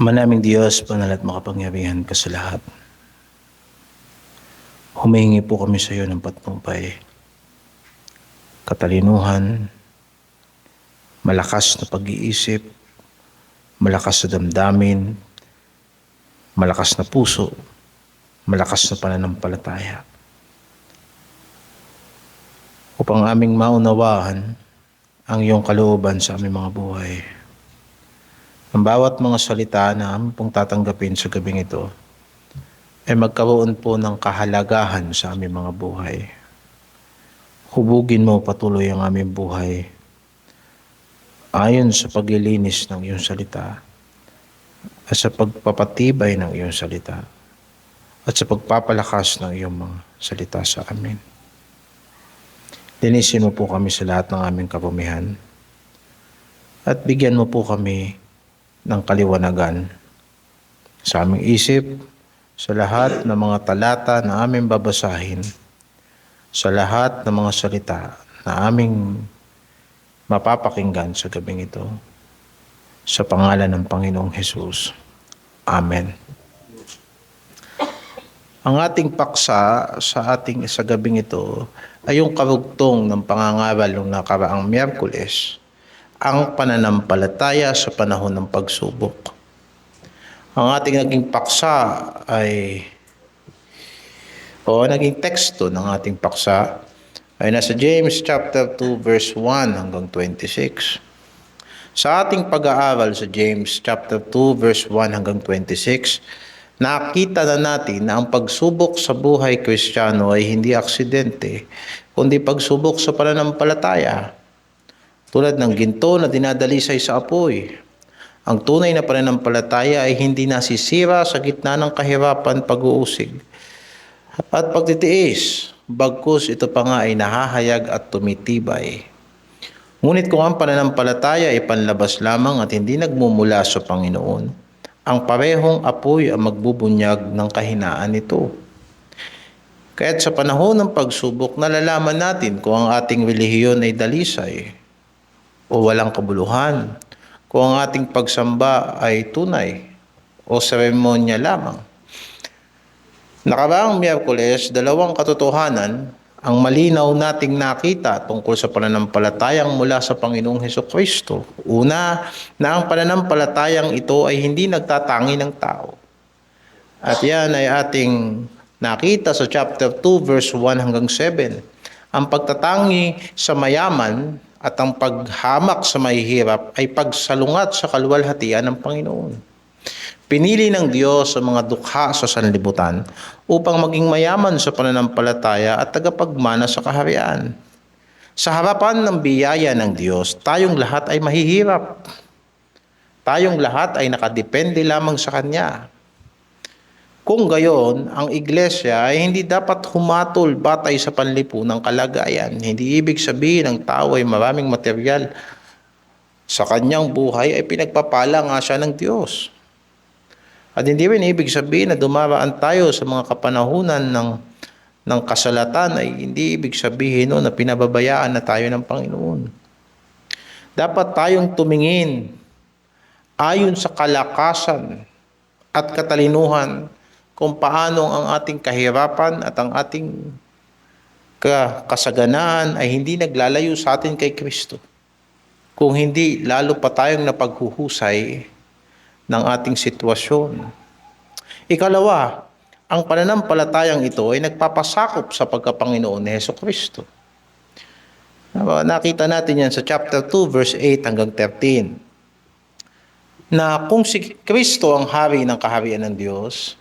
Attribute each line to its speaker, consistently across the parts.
Speaker 1: Manaming Diyos, banal at makapangyarihan ka sa lahat. Humihingi po kami sa iyo ng patnubay, katalinuhan, malakas na pag-iisip, malakas na damdamin, malakas na puso, malakas na pananampalataya. Upang aming maunawaan ang iyong kalooban sa aming mga buhay. Ang bawat mga salita na aming pong tatanggapin sa gabing ito ay magkaroon po ng kahalagahan sa aming mga buhay. Hubugin mo patuloy ang aming buhay ayon sa paglilinis ng iyong salita at sa pagpapatibay ng iyong salita at sa pagpapalakas ng iyong mga salita sa amin. Linisin mo po kami sa lahat ng aming kapumihan at bigyan mo po kami ng kaliwanagan sa aming isip, sa lahat ng mga talata na aming babasahin, sa lahat ng mga salita na aming mapapakinggan sa gabing ito. Sa pangalan ng Panginoong Hesus. Amen. Ang ating paksa sa gabing ito ay yung karugtong ng pangangaral ng nakaraang Miyerkules, ang pananampalataya sa panahon ng pagsubok. Ang ating naging paksa naging teksto ng ating paksa ay nasa James chapter 2 verse 1 hanggang 26. Sa ating pag-aaral sa James chapter 2 verse 1 hanggang 26, nakita na natin na ang pagsubok sa buhay Kristiyano ay hindi aksidente, kundi pagsubok sa pananampalataya. Tulad ng ginto na dinadalisay sa apoy. Ang tunay na pananampalataya ay hindi nasisira sa gitna ng kahirapan, pag-uusig at pagtitiis. Bagkus ito pa nga ay nahahayag at tumitibay. Ngunit kung ang pananampalataya ay panlabas lamang at hindi nagmumula sa Panginoon, ang parehong apoy ang magbubunyag ng kahinaan nito. Kaya't sa panahon ng pagsubok, nalalaman natin kung ang ating relihiyon ay dalisay o walang kabuluhan, kung ang ating pagsamba ay tunay o seremonya lamang. Nakaraang Miyerkules, dalawang katotohanan ang malinaw nating nakita tungkol sa pananampalatayang mula sa Panginoong Hesukristo. Una, na ang pananampalatayang ito ay hindi nagtatangi ng tao. At yan ay ating nakita sa chapter 2 verse 1 hanggang 7. Ang pagtatangi sa mayaman at ang paghamak sa mahihirap ay pagsalungat sa kaluwalhatian ng Panginoon. Pinili ng Diyos ang mga dukha sa sanlibutan upang maging mayaman sa pananampalataya at tagapagmana sa kaharian. Sa harapan ng biyaya ng Diyos, tayong lahat ay mahihirap. Tayong lahat ay nakadepende lamang sa Kanya. Kung gayon, ang iglesia ay hindi dapat humatol batay sa panlipunang kalagayan. Hindi ibig sabihin ng tao ay maraming material sa kanyang buhay ay pinagpapala nga siya ng Diyos. At hindi rin ibig sabihin na dumaraan tayo sa mga kapanahunan ng kasalatan ay hindi ibig sabihin na pinababayaan na tayo ng Panginoon. Dapat tayong tumingin ayon sa kalakasan at katalinuhan kung paano ang ating kahirapan at ang ating kasaganaan ay hindi naglalayo sa atin kay Kristo. Kung hindi, lalo pa tayong napaghuhusay ng ating sitwasyon. Ikalawa, ang pananampalatayang ito ay nagpapasakop sa pagkapanginoon ni Hesukristo. Nakita natin yan sa chapter 2 verse 8 hanggang 13. Na kung si Kristo ang hari ng kaharian ng Diyos,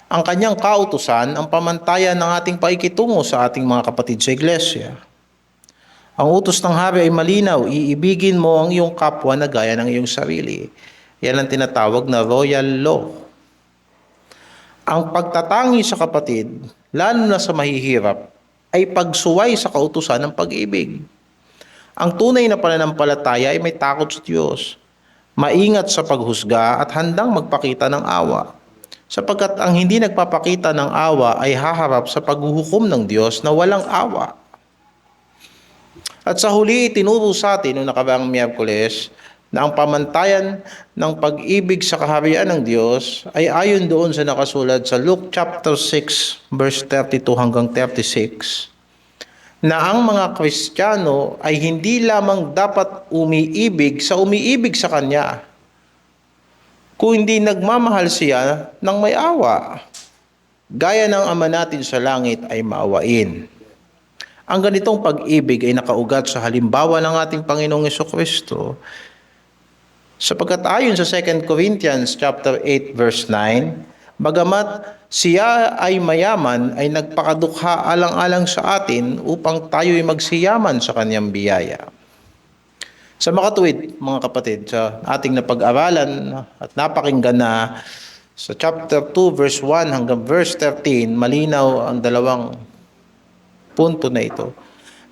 Speaker 1: ang kanyang kautusan ang pamantayan ng ating paikitungo sa ating mga kapatid sa iglesia. Ang utos ng hari ay malinaw, iibigin mo ang iyong kapwa na gaya ng iyong sarili. Yan ang tinatawag na royal law. Ang pagtatangi sa kapatid, lalo na sa mahihirap, ay pagsuway sa kautusan ng pag-ibig. Ang tunay na pananampalataya ay may takot sa Diyos, maingat sa paghusga at handang magpakita ng awa. Sapagkat ang hindi nagpapakita ng awa ay haharap sa paghuhukom ng Diyos na walang awa. At sa huli, itinuro sa atin noong nakaraang Miyerkules na ang pamantayan ng pag-ibig sa kaharian ng Diyos ay ayon doon sa nakasulat sa Luke chapter 6 verse 32 hanggang 36, na ang mga Kristiyano ay hindi lamang dapat umiibig sa Kanya, kung hindi nagmamahal siya ng may awa, gaya ng Ama natin sa langit ay maawain. Ang ganitong pag-ibig ay nakaugat sa halimbawa ng ating Panginoong Jesucristo, sapagkat ayon sa 2 Corinthians chapter 8 verse 9, bagamat siya ay mayaman, ay nagpakadukha alang-alang sa atin upang tayo'y magsiyaman sa kanyang biyaya. Sa makatuwid, mga kapatid, sa ating napag-aralan at napakinggan na sa chapter 2 verse 1 hanggang verse 13, malinaw ang dalawang punto na ito,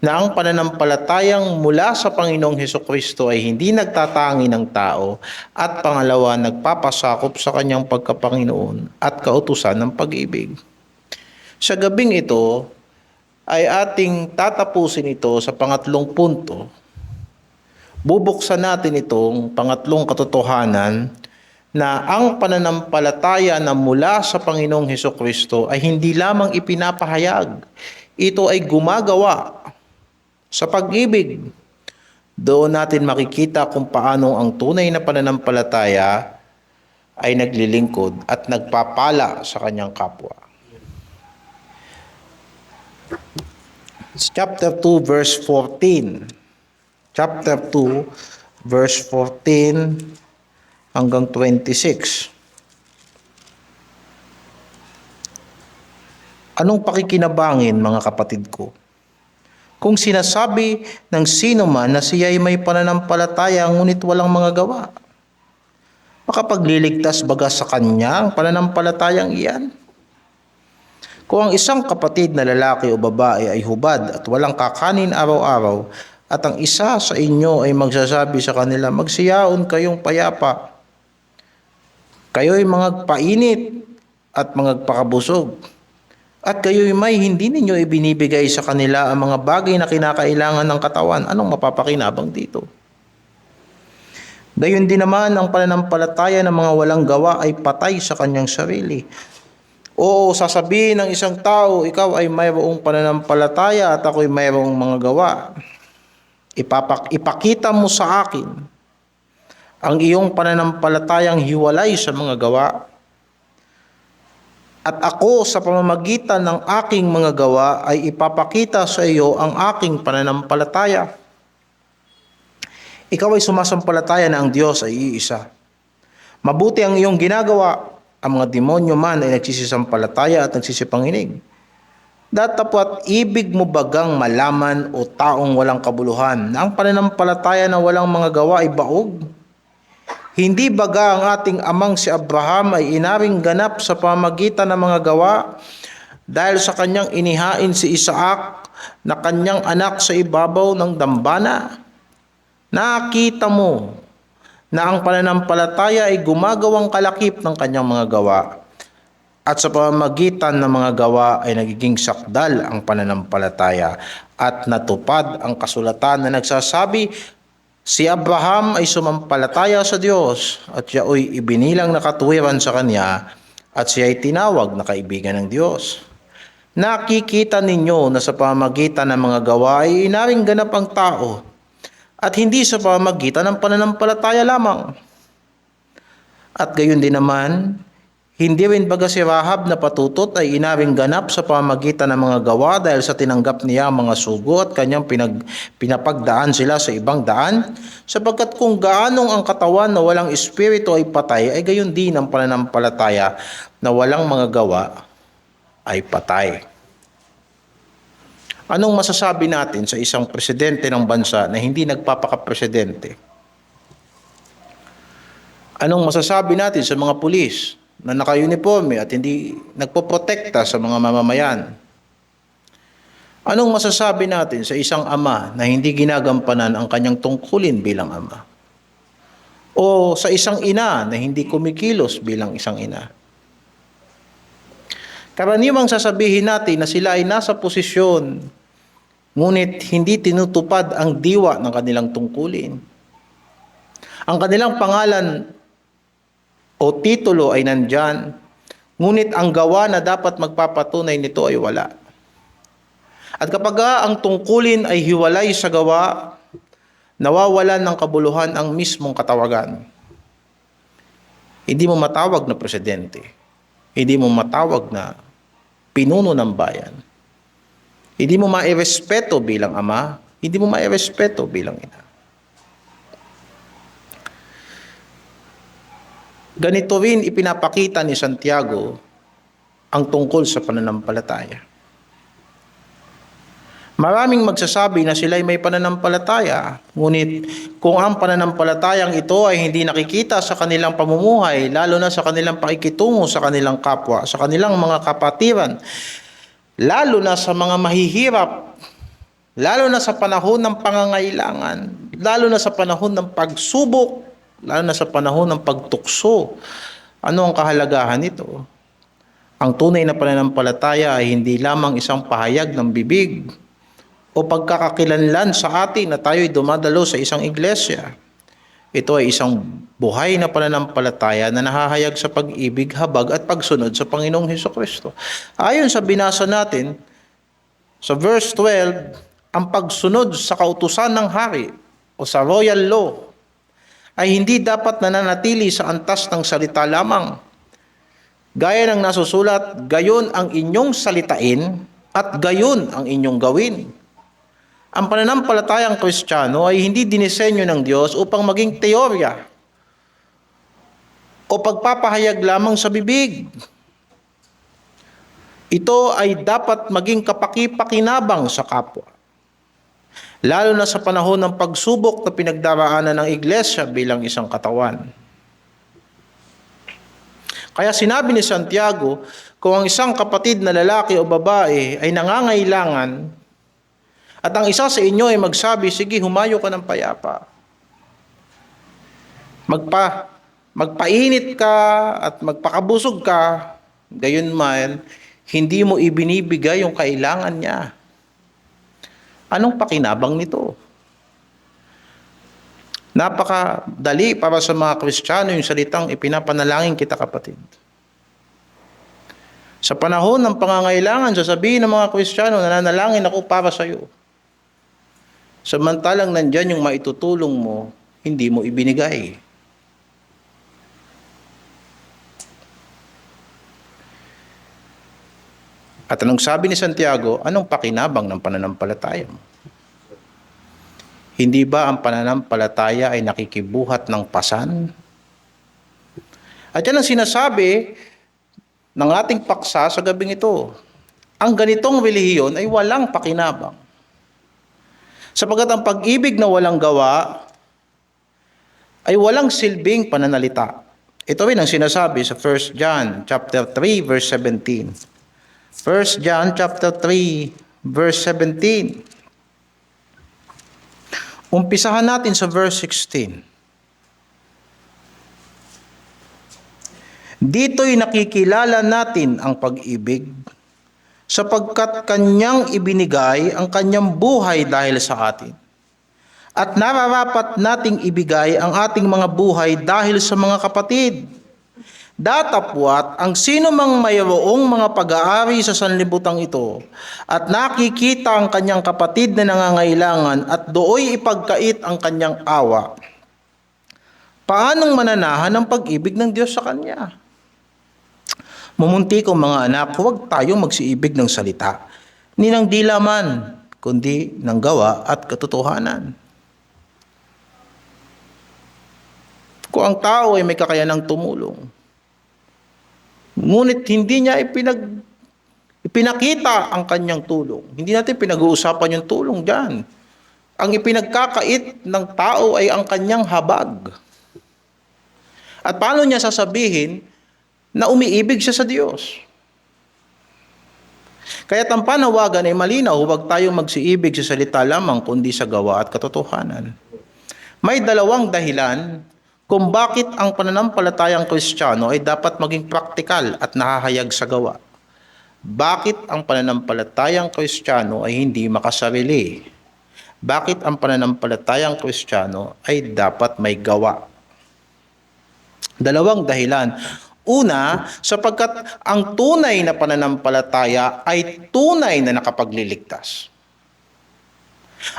Speaker 1: na ang pananampalatayang mula sa Panginoong Hesukristo ay hindi nagtatangi ng tao, at pangalawa, nagpapasakop sa kanyang pagkapanginoon at kautusan ng pag-ibig. Sa gabing ito ay ating tatapusin ito sa pangatlong punto. Bubuksan natin itong pangatlong katotohanan na ang pananampalataya na mula sa Panginoong Hesukristo ay hindi lamang ipinapahayag, ito ay gumagawa sa pag-ibig. Doon natin makikita kung paano ang tunay na pananampalataya ay naglilingkod at nagpapala sa kanyang kapwa. Chapter 2 verse 14. Chapter 2 verse 14 hanggang 26. Anong pakikinabangin, mga kapatid ko? Kung sinasabi ng sino man na siya ay may pananampalataya ngunit walang mga gawa, makapagliligtas baga sa kanya ang pananampalatayang iyan? Kung ang isang kapatid na lalaki o babae ay hubad at walang kakanin araw-araw, at ang isa sa inyo ay magsasabi sa kanila, magsiyaon kayong payapa, kayo'y mangagpainit at mangagpakabusog, at kayo'y may hindi ninyo ibinibigay sa kanila ang mga bagay na kinakailangan ng katawan, anong mapapakinabang dito? Gayon din naman ang pananampalataya ng mga walang gawa ay patay sa kanyang sarili. Oo, sasabihin ng isang tao, ikaw ay mayroong pananampalataya at ako'y mayroong mga gawa. Ipakita mo sa akin ang iyong pananampalatayang hiwalay sa mga gawa, at ako sa pamamagitan ng aking mga gawa ay ipapakita sa iyo ang aking pananampalataya. Ikaw ay sumasampalataya na ang Diyos ay iisa. Mabuti ang iyong ginagawa. Ang mga demonyo man ay nagsisisampalataya at nagsisipanginig. Datapwat ibig mo bagang malaman, o taong walang kabuluhan, na ang pananampalataya na walang mga gawa ay baog? Hindi baga ang ating amang si Abraham ay inaring ganap sa pamamagitan ng mga gawa dahil sa kanyang inihain si Isaac na kanyang anak sa ibabaw ng dambana? Nakita mo na ang pananampalataya ay gumagawang kalakip ng kanyang mga gawa, at sa pamamagitan ng mga gawa ay nagiging sakdal ang pananampalataya, at natupad ang kasulatan na nagsasabi, si Abraham ay sumampalataya sa Diyos at siya ay ibinilang na katuwiran sa kanya, at siya ay tinawag na kaibigan ng Diyos. Nakikita ninyo na sa pamamagitan ng mga gawa ay inaring ganap ang tao, at hindi sa pamamagitan ng pananampalataya lamang. At gayon din naman, hindi rin baga si Rahab na patutot ay inaring ganap sa pamamagitan ng mga gawa dahil sa tinanggap niya ang mga sugo at kanyang pinapagdaan sila sa ibang daan, sapagkat kung gaanong ang katawan na walang espiritu ay patay, ay gayon din ang pananampalataya na walang mga gawa ay patay. Anong masasabi natin sa isang presidente ng bansa na hindi nagpapakapresidente? Anong masasabi natin sa mga pulis na naka-uniforme at hindi nagpoprotekta sa mga mamamayan? Anong masasabi natin sa isang ama na hindi ginagampanan ang kanyang tungkulin bilang ama? O sa isang ina na hindi kumikilos bilang isang ina? Karaniwang sasabihin natin na sila ay nasa posisyon, ngunit hindi tinutupad ang diwa ng kanilang tungkulin. Ang kanilang pangalan o titulo ay nandyan, ngunit ang gawa na dapat magpapatunay nito ay wala. At kapag ang tungkulin ay hiwalay sa gawa, nawawalan ng kabuluhan ang mismong katawagan. Hindi mo matawag na presidente. Hindi mo matawag na pinuno ng bayan. Hindi mo mairespeto bilang ama. Hindi mo mairespeto bilang ina. Ganito rin ipinapakita ni Santiago ang tungkol sa pananampalataya. Maraming magsasabi na sila'y may pananampalataya, ngunit kung ang pananampalatayang ito ay hindi nakikita sa kanilang pamumuhay, lalo na sa kanilang pakikitungo sa kanilang kapwa, sa kanilang mga kapatiran, lalo na sa mga mahihirap, lalo na sa panahon ng pangangailangan, lalo na sa panahon ng pagsubok, lalo na sa panahon ng pagtukso, ano ang kahalagahan nito? Ang tunay na pananampalataya ay hindi lamang isang pahayag ng bibig, o pagkakakilanlan sa atin na tayo'y dumadalo sa isang iglesia. Ito ay isang buhay na pananampalataya na nahahayag sa pag-ibig, habag at pagsunod sa Panginoong Hesukristo. Ayon sa binasa natin, sa verse 12, ang pagsunod sa kautusan ng hari o sa royal law ay hindi dapat nananatili sa antas ng salita lamang. Gaya ng nasusulat, gayon ang inyong salitain at gayon ang inyong gawin. Ang pananampalatayang Kristiyano ay hindi dinisenyo ng Diyos upang maging teorya o pagpapahayag lamang sa bibig. Ito ay dapat maging kapaki-pakinabang sa kapwa, lalo na sa panahon ng pagsubok na pinagdaraanan ng iglesia bilang isang katawan. Kaya sinabi ni Santiago, kung ang isang kapatid na lalaki o babae ay nangangailangan, at ang isa sa inyo ay magsabi, sige, humayo ka ng payapa. Magpainit ka at magpakabusog ka, gayon man, hindi mo ibinibigay yung kailangan niya. Anong pakinabang nito? Napakadali para sa mga Kristiyano yung salitang ipinapanalangin kita, kapatid. Sa panahon ng pangangailangan, sasabihin ng mga Kristiyano, nananalangin ako para sa iyo. Samantalang nandyan yung maitutulong mo, hindi mo ibinigay. At anong sabi ni Santiago, anong pakinabang ng pananampalataya mo? Hindi ba ang pananampalataya ay nakikibuhat ng pasan? At yan ang sinasabi ng ating paksa sa gabing ito. Ang ganitong relihiyon ay walang pakinabang. Sapagkat ang pag-ibig na walang gawa ay walang silbing pananalita. Ito rin ang sinasabi sa 1 John chapter 3 verse 17. 1 John chapter 3 verse 17. Umpisahan natin sa verse 16. Dito'y nakikilala natin ang pag-ibig, sapagkat kanyang ibinigay ang kanyang buhay dahil sa atin. At nararapat nating ibigay ang ating mga buhay dahil sa mga kapatid. Datapwat ang sino mang mayroong mga pag-aari sa sanlibutan ito at nakikita ang kanyang kapatid na nangangailangan at dooy ipagkait ang kanyang awa, paanong mananahan ang pag-ibig ng Diyos sa kanya? Mumunti kong mga anak, huwag tayong magsiibig ng salita, ni ng dila man, kundi ng gawa at katotohanan. Kung ang tao ay may kakayanang tumulong, ngunit hindi niya ipinakita ang kanyang tulong, hindi natin pinag-uusapan yung tulong dyan. Ang ipinagkakait ng tao ay ang kanyang habag. At paano niya sasabihin na umiibig siya sa Diyos? Kaya ang panawagan ay malinaw, huwag tayong magsiibig sa salita lamang, kundi sa gawa at katotohanan. May dalawang dahilan kung bakit ang pananampalatayang Kristiyano ay dapat maging praktikal at nahahayag sa gawa. Bakit ang pananampalatayang Kristiyano ay hindi makasarili? Bakit ang pananampalatayang Kristiyano ay dapat may gawa? Dalawang dahilan. Una, sapagkat ang tunay na pananampalataya ay tunay na nakapagliligtas.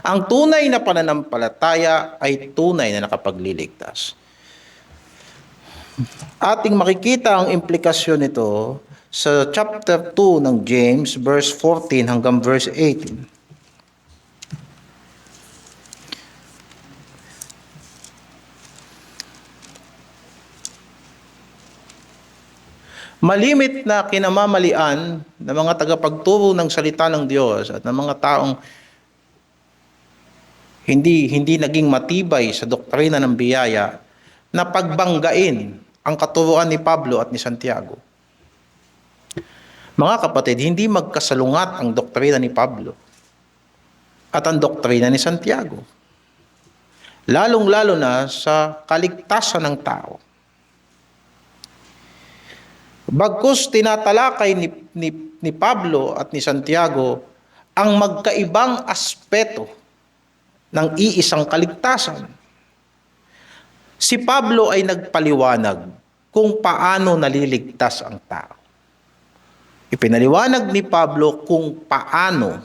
Speaker 1: Ang tunay na pananampalataya ay tunay na nakapagliligtas. Ating makikita ang implikasyon nito sa chapter 2 ng James, verse 14 hanggang verse 18. Malimit na kinamamalian ng mga tagapagturo ng salita ng Diyos at ng mga taong hindi naging matibay sa doktrina ng biyaya na pagbanggain ang katuruan ni Pablo at ni Santiago. Mga kapatid, hindi magkasalungat ang doktrina ni Pablo at ang doktrina ni Santiago. Lalong-lalo na sa kaligtasan ng tao. Bagkus tinatalakay ni Pablo at ni Santiago ang magkaibang aspeto ng iisang kaligtasan. Si Pablo ay nagpaliwanag kung paano naliligtas ang tao. Ipinaliwanag ni Pablo kung paano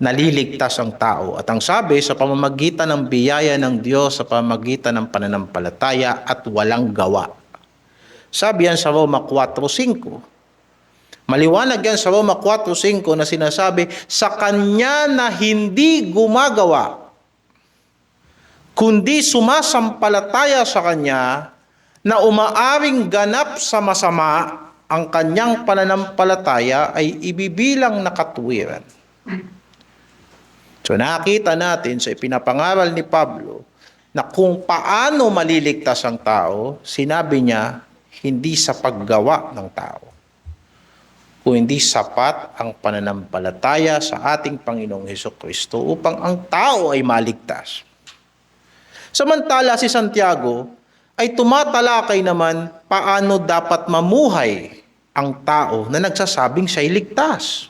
Speaker 1: naliligtas ang tao. At ang sabi, sa pamamagitan ng biyaya ng Diyos, sa pamamagitan ng pananampalataya at walang gawa. Sabi yan sa Roma 4:5. Maliwanag yan sa Roma 4:5 na sinasabi, sa kanya na hindi gumagawa, kundi sumasampalataya sa kanya na umaaring ganap sa masama, ang kanyang pananampalataya ay ibibilang na katuwiran. So nakita natin sa ipinapangaral ni Pablo na kung paano maliligtas ang tao, sinabi niya, hindi sa paggawa ng tao, kung hindi sapat ang pananampalataya sa ating Panginoong Hesukristo upang ang tao ay maligtas. Samantala si Santiago ay tumatalakay naman paano dapat mamuhay ang tao na nagsasabing siya'y ligtas.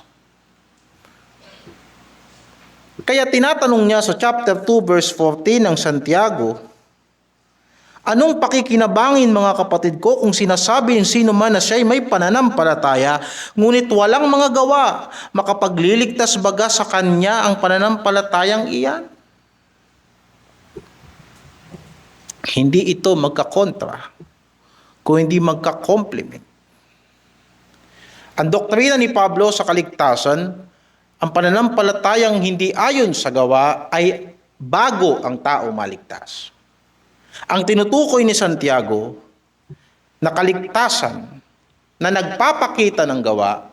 Speaker 1: Kaya tinatanong niya sa chapter 2 verse 14 ng Santiago, anong pakikinabangin mga kapatid ko kung sinasabi ng sino man na siya'y may pananampalataya, ngunit walang mga gawa, makapagliligtas baga sa kanya ang pananampalatayang iyan? Hindi ito magkakontra, kung hindi magkakomplement. Ang doktrina ni Pablo sa kaligtasan, ang pananampalatayang hindi ayon sa gawa ay bago ang tao maligtas. Ang tinutukoy ni Santiago na kaligtasan na nagpapakita ng gawa,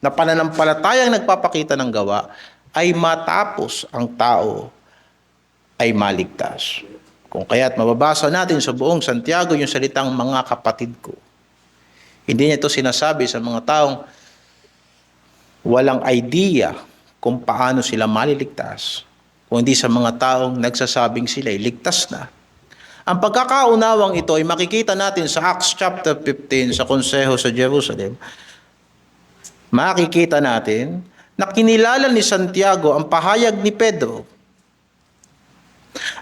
Speaker 1: na pananampalatayang nagpapakita ng gawa, ay matapos ang tao ay maligtas. Kung kaya't mababasa natin sa buong Santiago yung salitang mga kapatid ko. Hindi niya ito sinasabi sa mga taong walang idea kung paano sila maliligtas, kundi sa mga taong nagsasabing sila'y ligtas na. Ang pagkakaunawang ito ay makikita natin sa Acts chapter 15 sa konseho sa Jerusalem. Makikita natin na kinilala ni Santiago ang pahayag ni Pedro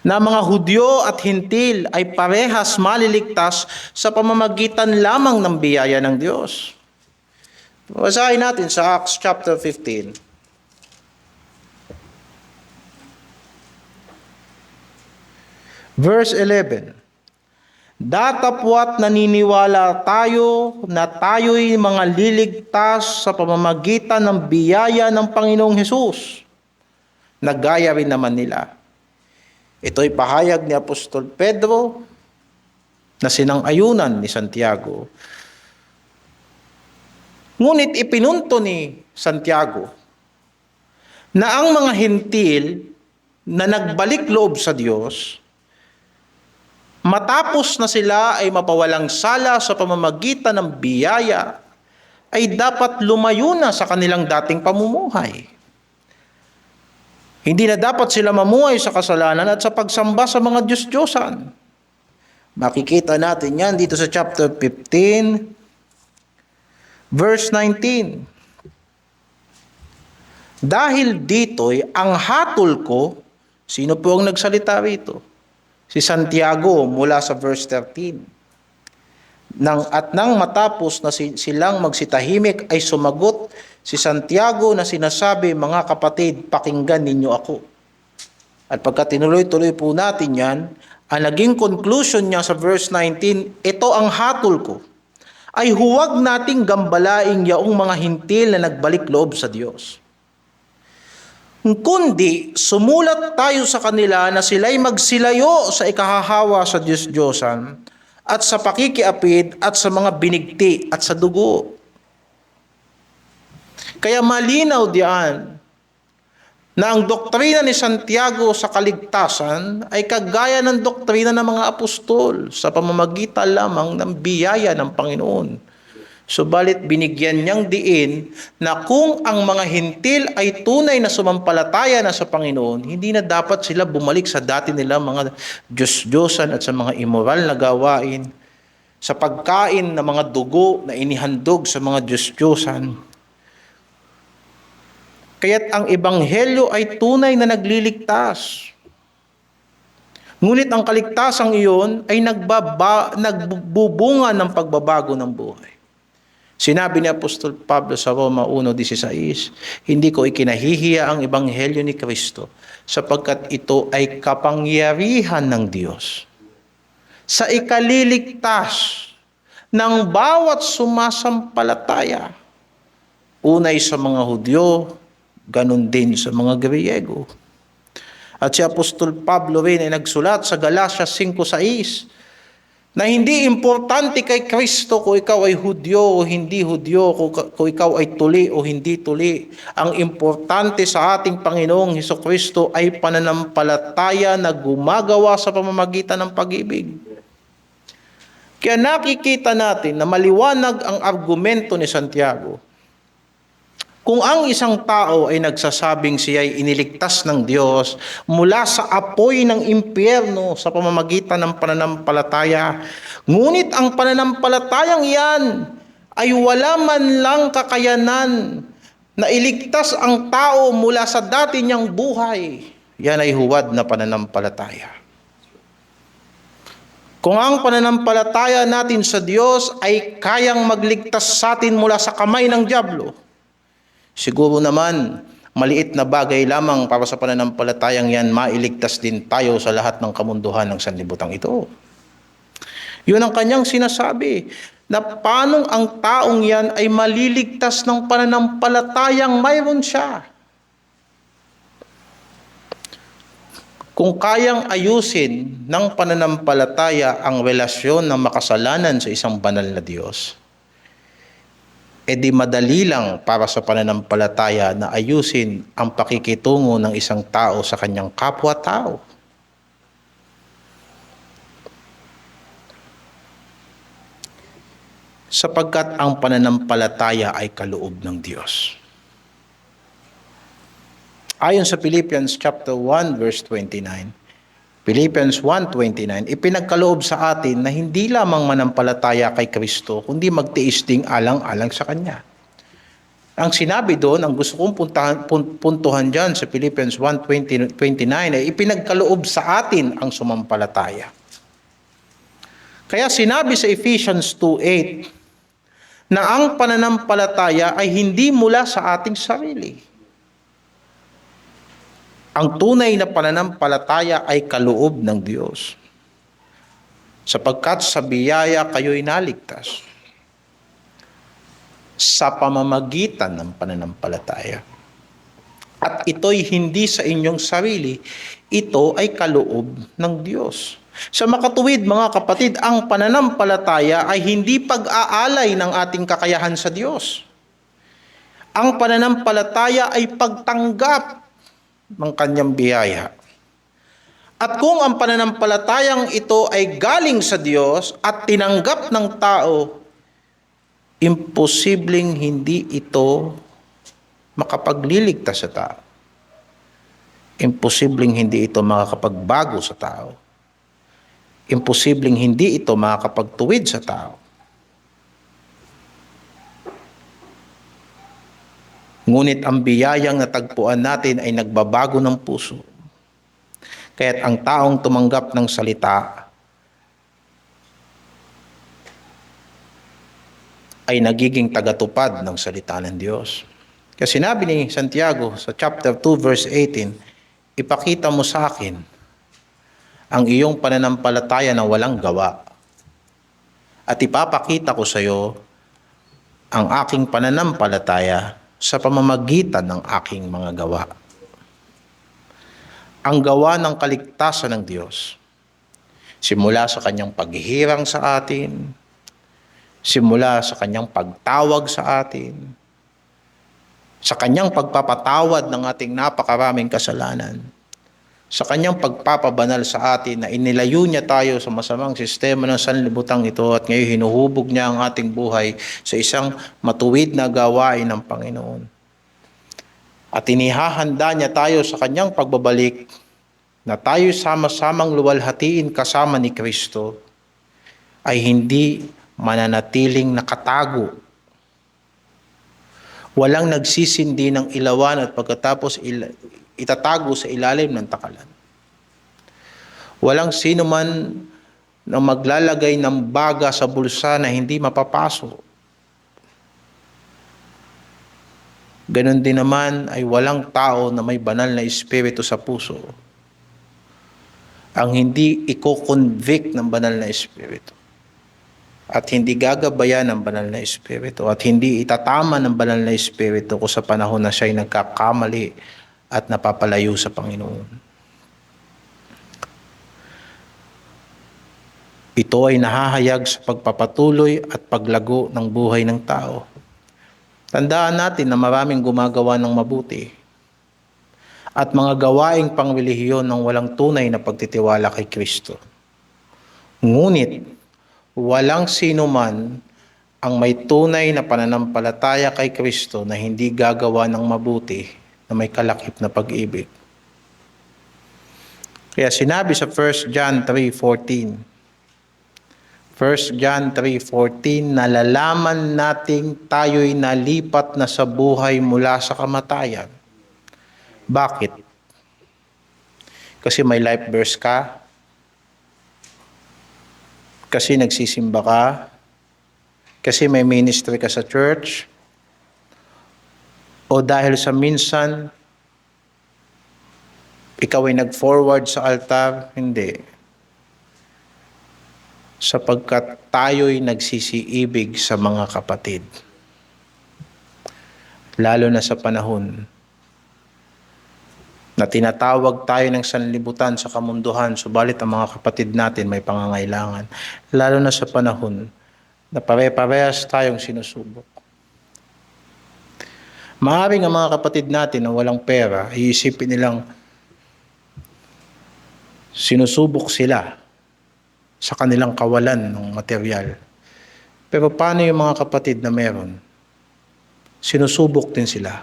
Speaker 1: na mga Hudyo at Hintil ay parehas maliligtas sa pamamagitan lamang ng biyaya ng Diyos. Basahin natin sa Acts chapter 15. Verse 11. Datapwat naniniwala tayo na tayo'y mga liligtas sa pamamagitan ng biyaya ng Panginoong Hesus. Nagaya rin naman nila. Ito'y pahayag ni Apostol Pedro na sinang-ayunan ni Santiago. Ngunit ipinunto ni Santiago na ang mga Hintil na nagbalik loob sa Diyos, matapos na sila ay mapawalang sala sa pamamagitan ng biyaya, ay dapat lumayo na sa kanilang dating pamumuhay. Hindi na dapat sila mamuhay sa kasalanan at sa pagsamba sa mga Diyos-Diyosan. Makikita natin yan dito sa chapter 15, verse 19. Dahil dito'y ang hatol ko, sino po ang nagsalita rito? Si Santiago mula sa verse 13. Nang matapos na silang magsitahimik ay sumagot si Santiago na sinasabi, "Mga kapatid, pakinggan ninyo ako." At pagka tinuloy-tuloy po natin yan, ang naging conclusion niya sa verse 19, ito ang hatol ko, ay huwag nating gambalaing yaong mga hintil na nagbalik loob sa Diyos. Kundi sumulat tayo sa kanila na sila'y magsilayo sa ikahahawa sa Diyos-Diyosan at sa pakikiapid at sa mga binigti at sa dugo. Kaya malinaw diyan na ang doktrina ni Santiago sa kaligtasan ay kagaya ng doktrina ng mga apostol sa pamamagitan lamang ng biyaya ng Panginoon. Subalit binigyan niyang diin na kung ang mga hintil ay tunay na sumampalataya na sa Panginoon, hindi na dapat sila bumalik sa dati nilang mga Diyos-Diyosan at sa mga immoral na gawain, sa pagkain ng mga dugo na inihandog sa mga Diyos-Diyosan. Kaya't ang ebanghelyo ay tunay na nagliligtas. Ngunit ang kaligtasang iyon ay nagbubunga ng pagbabago ng buhay. Sinabi ni Apostol Pablo sa Roma 1:16, "Hindi ko ikinahihiya ang ebanghelyo ni Kristo, sapagkat ito ay kapangyarihan ng Diyos sa ikaliligtas ng bawat sumasampalataya, unay sa mga Hudyo, ganun din sa mga Griyego." At si Apostol Pablo rin ay nagsulat sa Galatia 5:6 na hindi importante kay Kristo kung ikaw ay Hudyo o hindi Hudyo, kung ikaw ay tuli o hindi tuli. Ang importante sa ating Panginoong Hesukristo ay pananampalataya na gumagawa sa pamamagitan ng pag-ibig. Kaya nakikita natin na maliwanag ang argumento ni Santiago. Kung ang isang tao ay nagsasabing siya ay iniligtas ng Diyos mula sa apoy ng impyerno sa pamamagitan ng pananampalataya, ngunit ang pananampalatayang iyan ay wala man lang kakayanan na iligtas ang tao mula sa dati niyang buhay, yan ay huwad na pananampalataya. Kung ang pananampalataya natin sa Diyos ay kayang magligtas sa atin mula sa kamay ng dyablo, siguro naman, maliit na bagay lamang para sa pananampalatayang yan, mailigtas din tayo sa lahat ng kamunduhan ng sanlibutan ito. Yun ang kanyang sinasabi, na paanong ang taong yan ay maliligtas ng pananampalatayang mayroon siya. Kung kayang ayusin ng pananampalataya ang relasyon ng makasalanan sa isang banal na Diyos, di madali lang para sa pananampalataya na ayusin ang pakikitungo ng isang tao sa kanyang kapwa-tao. Sapagkat ang pananampalataya ay kaloob ng Diyos. Ayon sa Philippians chapter 1 verse 29, Philippians 1:29, ipinagkaloob sa atin na hindi lamang manampalataya kay Kristo, kundi magtiis ding alang-alang sa Kanya. Ang sinabi doon, ang gusto kong puntuhan dyan sa Philippians 1:29, ay ipinagkaloob sa atin ang sumampalataya. Kaya sinabi sa Ephesians 2:8 na ang pananampalataya ay hindi mula sa ating sarili. Ang tunay na pananampalataya ay kaloob ng Diyos, sapagkat sa biyaya kayo'y naligtas sa pamamagitan ng pananampalataya. At ito'y hindi sa inyong sarili, ito ay kaloob ng Diyos. Sa makatuwid, mga kapatid, ang pananampalataya ay hindi pag-aalay ng ating kakayahan sa Diyos. Ang pananampalataya ay pagtanggap ng kanyang biyaya. At kung ang pananampalatayang ito ay galing sa Diyos at tinanggap ng tao, imposibleng hindi ito makapagliligtas sa tao. Imposibleng hindi ito makakapagbago sa tao. Imposibleng hindi ito makakapagtuwid sa tao. Ngunit ang biyayang natagpuan natin ay nagbabago ng puso. Kaya't ang taong tumanggap ng salita ay nagiging tagatupad ng salita ng Diyos. Kasi sinabi ni Santiago sa chapter 2 verse 18, ipakita mo sa akin ang iyong pananampalataya na walang gawa at ipapakita ko sa iyo ang aking pananampalataya sa pamamagitan ng aking mga gawa. Ang gawa ng kaligtasan ng Diyos, simula sa kanyang paghihirang sa atin, simula sa kanyang pagtawag sa atin, sa kanyang pagpapatawad ng ating napakaraming kasalanan, sa kanyang pagpapabanal sa atin na inilayo niya tayo sa masamang sistema ng sanlibutan ito at ngayon hinuhubog niya ang ating buhay sa isang matuwid na gawain ng Panginoon. At inihahanda niya tayo sa kanyang pagbabalik na tayo sama-samang luwalhatiin kasama ni Kristo ay hindi mananatiling nakatago. Walang nagsisindi ng ilawan at pagkatapos itatago sa ilalim ng takalan. Walang sino man na maglalagay ng baga sa bulsa na hindi mapapaso. Ganon din naman ay walang tao na may banal na espiritu sa puso ang hindi iko-convict ng banal na espiritu at hindi gagabayan ng banal na espiritu at hindi itatama ng banal na espiritu kung sa panahon na siya'y nagkakamali at napapalayo sa Panginoon. Ito ay nahahayag sa pagpapatuloy at paglago ng buhay ng tao. Tandaan natin na maraming gumagawa ng mabuti at mga gawaing pangrelihiyon ng walang tunay na pagtitiwala kay Kristo. Ngunit, walang sino man ang may tunay na pananampalataya kay Kristo na hindi gagawa ng mabuti na may kalakip na pag-ibig. Kaya sinabi sa 1 John 3:14, 1 John 3:14, nalalaman nating tayo'y nalipat na sa buhay mula sa kamatayan. Bakit? Kasi may life verse ka? Kasi nagsisimba ka? Kasi may ministry ka sa church? O dahil sa minsan, ikaw ay nag-forward sa altar? Hindi. Sapagkat tayo'y nagsisiibig sa mga kapatid. Lalo na sa panahon na tinatawag tayo ng sanlibutan sa kamunduhan, subalit ang mga kapatid natin may pangangailangan. Lalo na sa panahon na pare-parehas tayong sinusubok. Maaaring ang mga kapatid natin na walang pera, iisipin nilang sinusubok sila sa kanilang kawalan ng material. Pero paano yung mga kapatid na meron? Sinusubok din sila.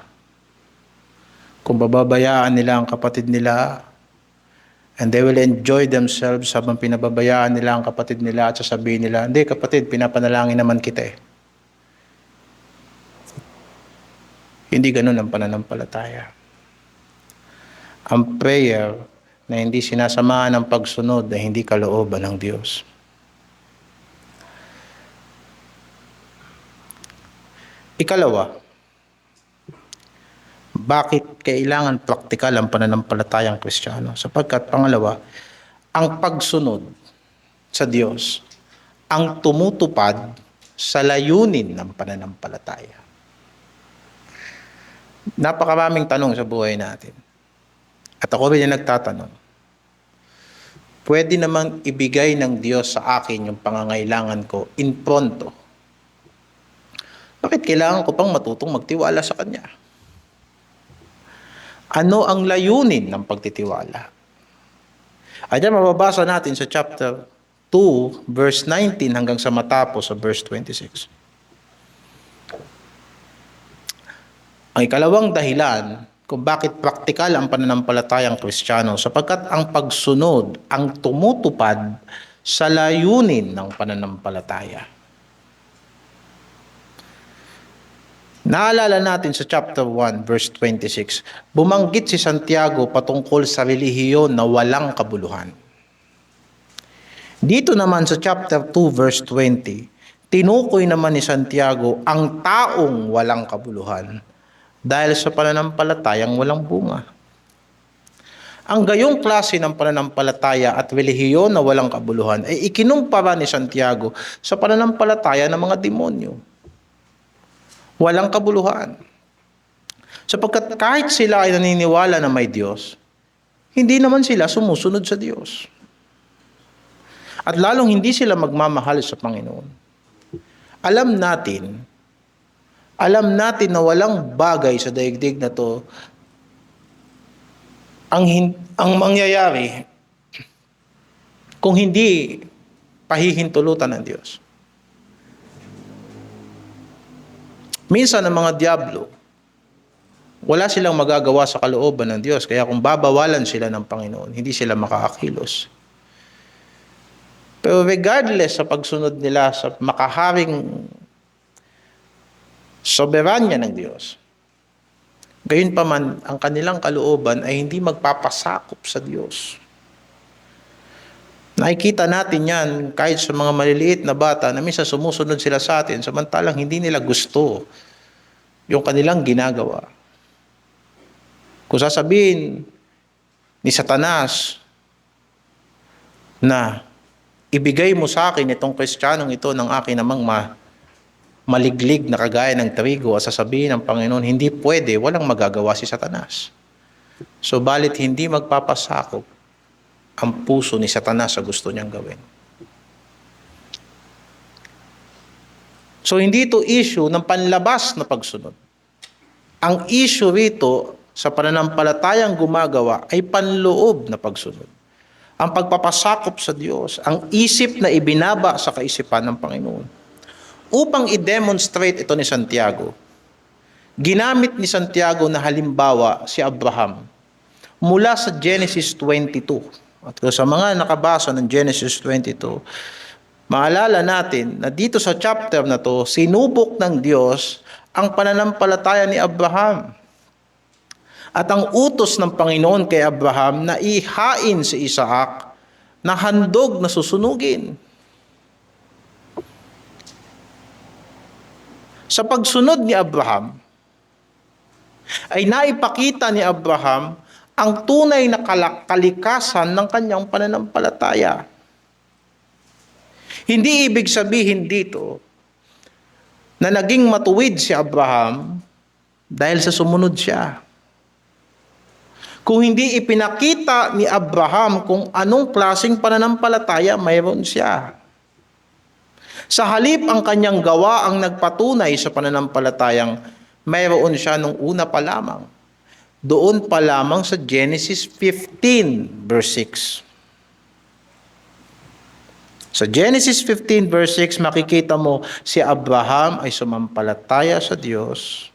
Speaker 1: Kung bababayaan nila ang kapatid nila, and they will enjoy themselves habang pinababayaan nila ang kapatid nila at sasabihin nila, hindi kapatid, pinapanalangin naman kita eh. Hindi ganun ang pananampalataya. Ang prayer na hindi sinasamahan ng pagsunod ay hindi kalooban ng Diyos. Ikalawa, bakit kailangan praktikal ang pananampalatayang Kristiyano? Sapagkat pangalawa, ang pagsunod sa Diyos ang tumutupad sa layunin ng pananampalataya. Napakaraming tanong sa buhay natin. At ako rin yung nagtatanong, pwede namang ibigay ng Diyos sa akin yung pangangailangan ko in pronto. Bakit kailangan ko pang matutong magtiwala sa Kanya? Ano ang layunin ng pagtitiwala? Ayan, mababasa natin sa chapter 2, verse 19 hanggang sa matapos sa verse 26. Ang ikalawang dahilan kung bakit praktikal ang pananampalatayang Kristiyano, sapagkat ang pagsunod ang tumutupad sa layunin ng pananampalataya. Naalala natin sa chapter 1, verse 26, bumanggit si Santiago patungkol sa relihiyon na walang kabuluhan. Dito naman sa chapter 2, verse 20, Tinukoy naman ni Santiago ang taong walang kabuluhan dahil sa pananampalatayang walang bunga. Ang gayong klase ng pananampalataya at relihiyon na walang kabuluhan ay ikinumpara ni Santiago sa pananampalataya ng mga demonyo. Walang kabuluhan. Sapagkat kahit sila ay naniniwala na may Diyos, hindi naman sila sumusunod sa Diyos. At lalong hindi sila magmamahal sa Panginoon. Alam natin na walang bagay sa daigdig na to ang mangyayari kung hindi pahihintulutan ng Diyos. Minsan ang mga diablo, wala silang magagawa sa kalooban ng Diyos. Kaya kung babawalan sila ng Panginoon, hindi sila makakakilos. Pero regardless sa pagsunod nila sa makaharing soberanya ng Diyos, gayunpaman, ang kanilang kalooban ay hindi magpapasakop sa Diyos. Nakikita natin yan kahit sa mga maliliit na bata na minsan sumusunod sila sa atin samantalang hindi nila gusto yung kanilang ginagawa. Kung sasabihin ni Satanas na ibigay mo sa akin itong Kristiyanong ito ng akin namang maliglig na kagaya ng trigo, at sasabihin ng Panginoon, hindi pwede, walang magagawa si Satanas. So balit hindi magpapasakop ang puso ni Satanas sa gusto niyang gawin. So hindi ito issue ng panlabas na pagsunod. Ang issue rito sa pananampalatayang gumagawa ay panloob na pagsunod. Ang pagpapasakop sa Diyos, ang isip na ibinaba sa kaisipan ng Panginoon. Upang i-demonstrate ito ni Santiago, ginamit ni Santiago na halimbawa si Abraham mula sa Genesis 22. At sa mga nakabasa ng Genesis 22, maalala natin na dito sa chapter na to, sinubok ng Diyos ang pananampalataya ni Abraham. At ang utos ng Panginoon kay Abraham na ihain si Isaac na handog na susunugin. Sa pagsunod ni Abraham, ay naipakita ni Abraham ang tunay na kalikasan ng kanyang pananampalataya. Hindi ibig sabihin dito na naging matuwid si Abraham dahil sa sumunod siya. Kung hindi ipinakita ni Abraham kung anong klaseng pananampalataya mayroon siya. Sa halip ang kanyang gawa ang nagpatunay sa pananampalatayang mayroon siya nung una pa lamang. Doon pa lamang sa Genesis 15 verse 6. Sa Genesis 15 verse 6 makikita mo si Abraham ay sumampalataya sa Diyos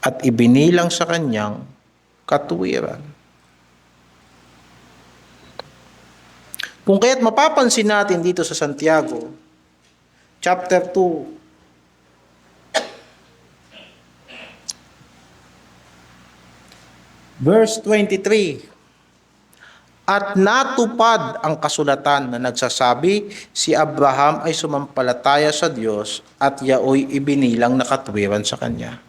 Speaker 1: at ibinilang sa kanyang katuwiran. Kung kaya't mapapansin natin dito sa Santiago, chapter 2, verse 23, at natupad ang kasulatan na nagsasabi, si Abraham ay sumampalataya sa Diyos at yaoy ibinilang na katuwiran sa kanya.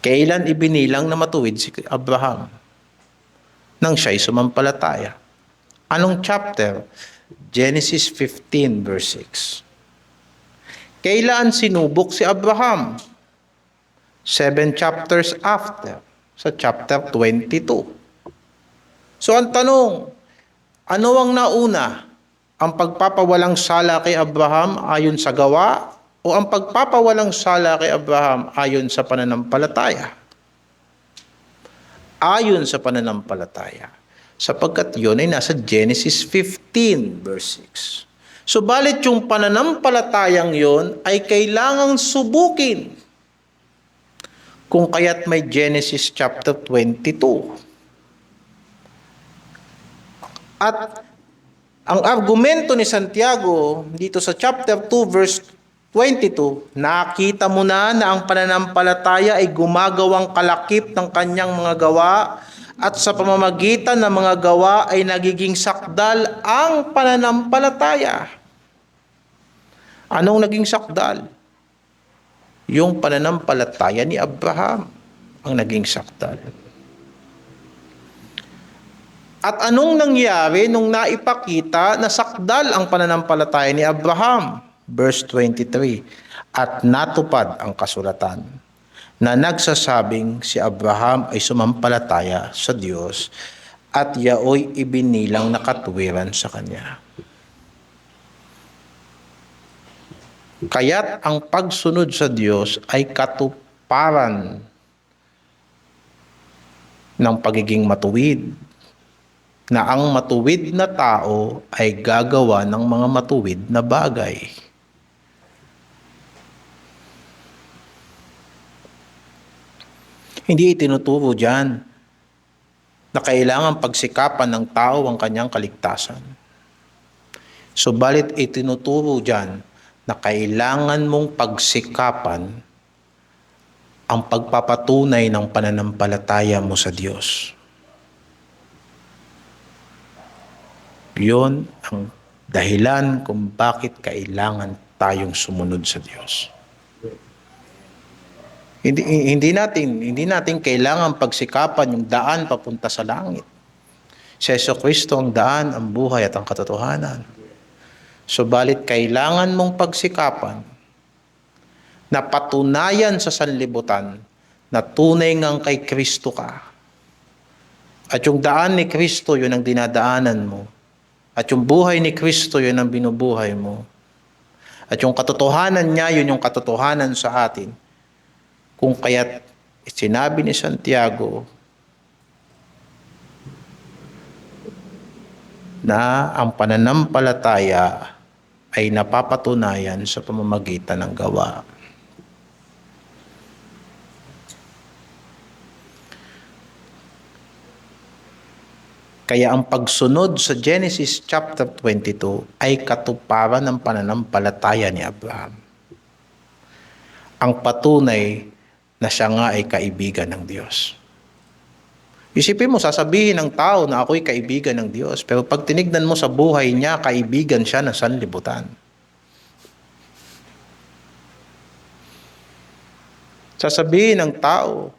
Speaker 1: Kailan ibinilang na matuwid si Abraham? Nang siya'y sumampalataya. Anong chapter? Genesis 15 verse 6. Kailan sinubok si Abraham? 7 chapters after, sa chapter 22. So ang tanong, ano ang nauna? Ang pagpapawalang sala kay Abraham ayon sa gawa o ang pagpapawalang sala kay Abraham ayon sa pananampalataya? Ayon sa pananampalataya. Sapagkat yun ay nasa Genesis 15 verse 6. Subalit yung pananampalatayang yun ay kailangang subukin. Kung kaya't may Genesis chapter 22. At ang argumento ni Santiago dito sa chapter 2 verse 22, nakita mo na ang pananampalataya ay gumagawang kalakip ng kanyang mga gawa at sa pamamagitan ng mga gawa ay nagiging sakdal ang pananampalataya. Anong naging sakdal? Yung pananampalataya ni Abraham ang naging sakdal. At anong nangyari nung naipakita na sakdal ang pananampalataya ni Abraham? Verse 23, at natupad ang kasulatan na nagsasabing si Abraham ay sumampalataya sa Diyos at yaoy ibinilang na katuwiran sa kanya. Kaya't ang pagsunod sa Diyos ay katuparan ng pagiging matuwid, na ang matuwid na tao ay gagawa ng mga matuwid na bagay. Hindi itinuturo diyan na kailangan pagsikapan ng tao ang kanyang kaligtasan. Subalit itinuturo diyan na kailangan mong pagsikapan ang pagpapatunay ng pananampalataya mo sa Diyos. Yun ang dahilan kung bakit kailangan tayong sumunod sa Diyos. Hindi natin kailangan pagsikapan yung daan papunta sa langit. Si Jesucristo ang daan, ang buhay at ang katotohanan. Subalit kailangan mong pagsikapan na patunayan sa sanlibutan na tunay ngang kay Kristo ka. At yung daan ni Kristo, yun ang dinadaanan mo. At yung buhay ni Kristo, yun ang binubuhay mo. At yung katotohanan niya, yun yung katotohanan sa atin. Kung kaya't sinabi ni Santiago na ang pananampalataya ay napapatunayan sa pamamagitan ng gawa. Kaya ang pagsunod sa Genesis chapter 22 ay katuparan ng pananampalataya ni Abraham. Ang patunay na siya nga ay kaibigan ng Diyos. Isipin mo, sasabihin ng tao na ako'y kaibigan ng Diyos, pero pag tinignan mo sa buhay niya, kaibigan siya ng sanlibutan. Sasabihin ng tao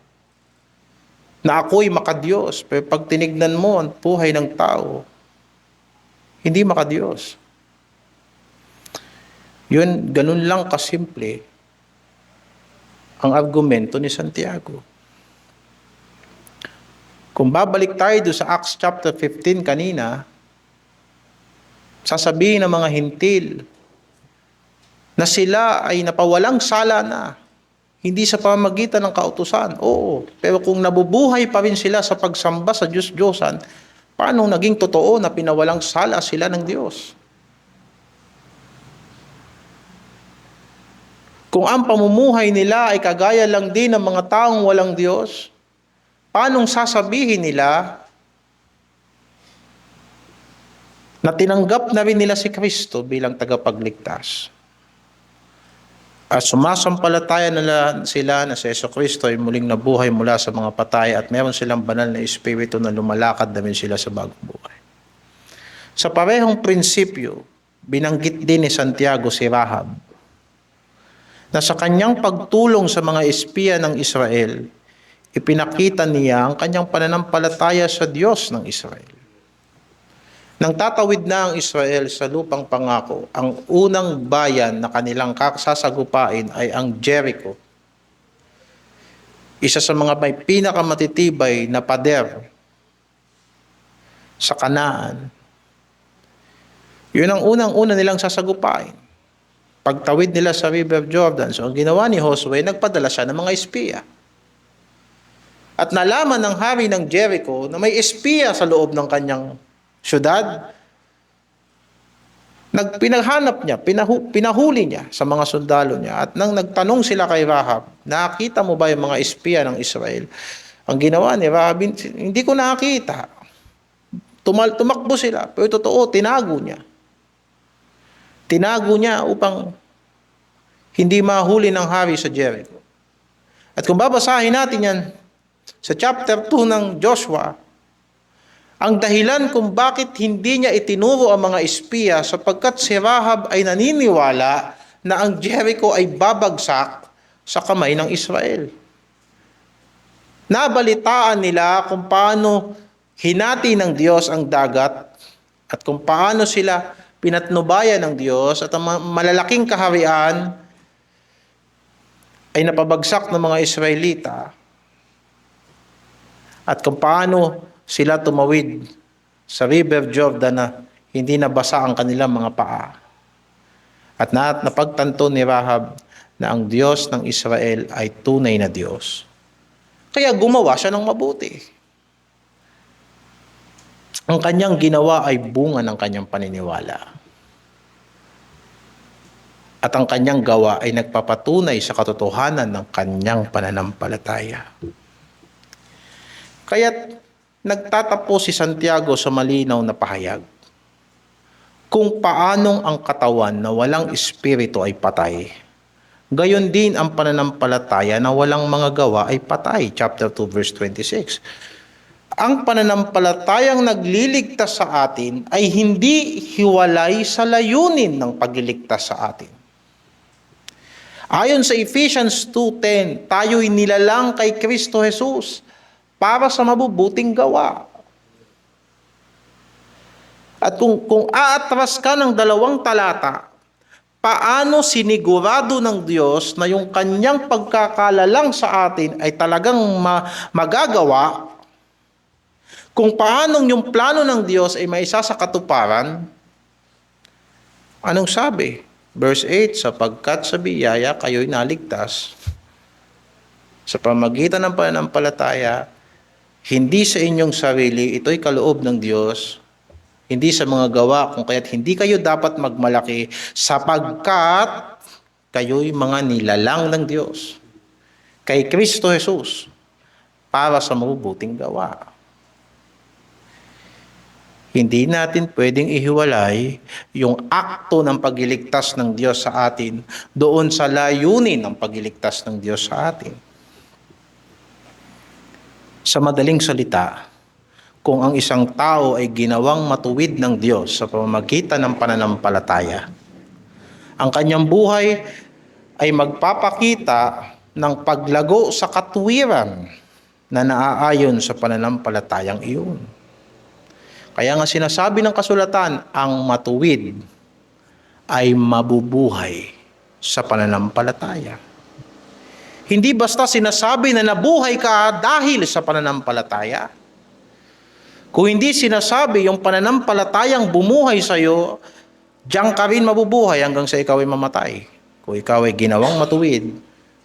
Speaker 1: na ako'y makadiyos, pero pag tinignan mo ang buhay ng tao, hindi makadiyos. Yun, ganun lang kasimple ang argumento ni Santiago. Kung babalik tayo doon sa Acts chapter 15 kanina, sasabihin ng mga hintil na sila ay napawalang sala na, hindi sa pamamagitan ng kautusan. Oo, pero kung nabubuhay pa rin sila sa pagsamba sa Diyos-Diyosan, paano naging totoo na pinawalang sala sila ng Diyos? Kung ang pamumuhay nila ay kagaya lang din ng mga taong walang Diyos, paanong sasabihin nila na tinanggap na rin nila si Kristo bilang tagapagligtas? At sumasampalataya na sila na si Jesucristo ay muling nabuhay mula sa mga patay at meron silang banal na espiritu na lumalakad na rin sila sa bagong buhay. Sa parehong prinsipyo, binanggit din ni Santiago si Rahab na sa kanyang pagtulong sa mga espiya ng Israel, ipinakita niya ang kanyang pananampalataya sa Diyos ng Israel. Nang tatawid na ang Israel sa lupang pangako, ang unang bayan na kanilang sasagupain ay ang Jericho. Isa sa mga may pinakamatitibay na pader sa Kanaan. Yun ang unang-una nilang sasagupain. Pagtawid nila sa River Jordan, so ang ginawa ni Josue, nagpadala siya ng mga espiya. At nalaman ng hari ng Jericho na may espiya sa loob ng kanyang syudad, pinaghanap niya, pinahuli niya sa mga sundalo niya. At nang nagtanong sila kay Rahab, nakita mo ba yung mga espiya ng Israel? Ang ginawa ni Rahab, hindi ko nakita. Tumakbo sila, pero totoo, tinago niya. Tinago niya upang hindi mahuli ng hari sa Jericho. At kung babasahin natin yan sa chapter 2 ng Joshua, ang dahilan kung bakit hindi niya itinuro ang mga espiya sapagkat si Rahab ay naniniwala na ang Jericho ay babagsak sa kamay ng Israel. Nabalitaan nila kung paano hinati ng Diyos ang dagat at kung paano sila pinatnubayan ng Diyos at ang malalaking kaharian ay napabagsak ng mga Israelita at kung paano sila tumawid sa River Jordan na hindi nabasa ang kanilang mga paa. At napagtanto ni Rahab na ang Diyos ng Israel ay tunay na Diyos. Kaya gumawa siya ng mabuti. Ang kanyang ginawa ay bunga ng kanyang paniniwala. At ang kanyang gawa ay nagpapatunay sa katotohanan ng kanyang pananampalataya. Kaya't nagtatapos si Santiago sa malinaw na pahayag kung paanong ang katawan na walang espiritu ay patay. Gayon din ang pananampalataya na walang mga gawa ay patay. Chapter 2 verse 26. Ang pananampalatayang nagliligtas sa atin ay hindi hiwalay sa layunin ng pagliligtas sa atin. Ayon sa Ephesians 2:10, tayo'y nilalang kay Kristo Jesus para sa mabubuting gawa. At kung aatras ka ng 2 talata, paano sinigurado ng Diyos na yung kanyang pagkakalalang sa atin ay talagang magagawa, kung paano yung plano ng Diyos ay maisa sa katuparan, anong sabi? Verse 8, sapagkat sa biyaya kayo'y naligtas sa pamagitan ng pananampalataya, hindi sa inyong sarili, ito'y kaloob ng Diyos, hindi sa mga gawa, kung kaya't hindi kayo dapat magmalaki sapagkat kayo'y mga nilalang ng Diyos kay Kristo Jesus para sa mabubuting gawa. Hindi natin pwedeng ihiwalay yung akto ng pagliligtas ng Diyos sa atin doon sa layunin ng pagliligtas ng Diyos sa atin. Sa madaling salita, kung ang isang tao ay ginawang matuwid ng Diyos sa pamamagitan ng pananampalataya, ang kanyang buhay ay magpapakita ng paglago sa katuwiran na naaayon sa pananampalatayang iyon. Kaya nga sinasabi ng kasulatan, ang matuwid ay mabubuhay sa pananampalataya. Hindi basta sinasabi na nabuhay ka dahil sa pananampalataya. Kung hindi sinasabi yung pananampalatayang bumuhay sa iyo, diyan ka rin mabubuhay hanggang sa ikaw ay mamatay. Kung ikaw ay ginawang matuwid